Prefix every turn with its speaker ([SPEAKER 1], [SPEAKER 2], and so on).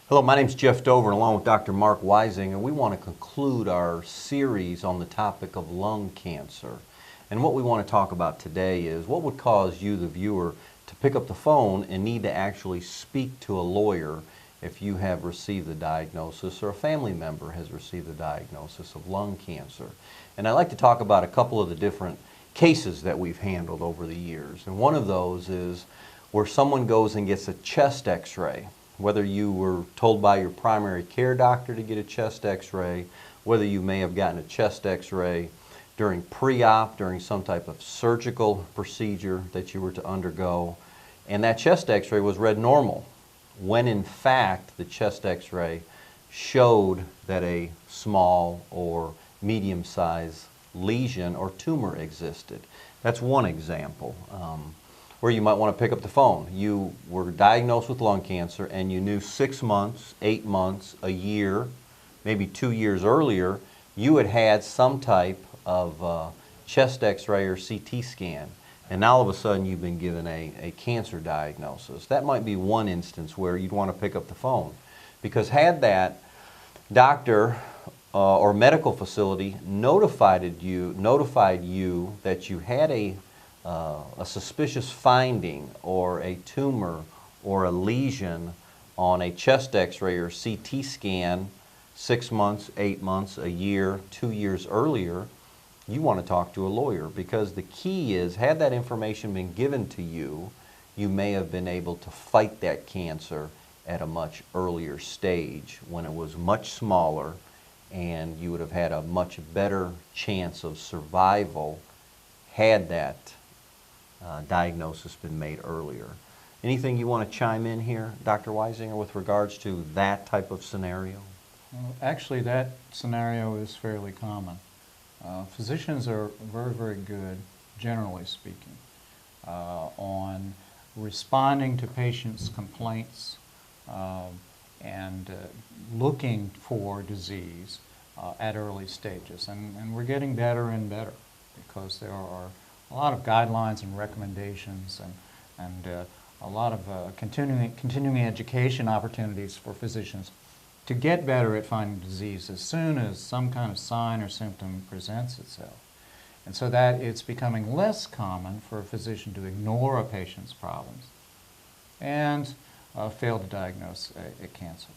[SPEAKER 1] Hello, my name is Jeff Dover, and along with Dr. Mark Weisinger, we want to conclude our series on the topic of lung cancer. And what we want to talk about today is what would cause you, the viewer, to pick up the phone and need to actually speak to a lawyer if you have received the diagnosis or a family member has received the diagnosis of lung cancer. And I'd like to talk about a couple of the different cases that we've handled over the years. And one of those is where someone goes and gets a chest x-ray. Whether you were told by your primary care doctor to get a chest x-ray, whether you may have gotten a chest x-ray during pre-op, during some type of surgical procedure that you were to undergo, and that chest x-ray was read normal, when in fact the chest x-ray showed that a small or medium-sized lesion or tumor existed. That's one example. Where you might want to pick up the phone. You were diagnosed with lung cancer and you knew 6 months, 8 months, a year, maybe 2 years earlier, you had had some type of chest x-ray or CT scan. And now all of a sudden you've been given a cancer diagnosis. That might be one instance where you'd want to pick up the phone. Because had that doctor or medical facility notified you that you had a suspicious finding or a tumor or a lesion on a chest x-ray or CT scan 6 months, 8 months, a year, 2 years earlier, you want to talk to a lawyer, because the key is, had that information been given to you, you may have been able to fight that cancer at a much earlier stage when it was much smaller, and you would have had a much better chance of survival had that diagnosis been made earlier. Anything you want to chime in here, Dr. Weisinger, with regards to that type of scenario?
[SPEAKER 2] Well, actually, that scenario is fairly common. Physicians are very, very good, generally speaking, on responding to patients' complaints and looking for disease at early stages. And we're getting better and better, because there are a lot of guidelines and recommendations and a lot of continuing education opportunities for physicians to get better at finding disease as soon as some kind of sign or symptom presents itself. And so that it's becoming less common for a physician to ignore a patient's problems and fail to diagnose a cancer.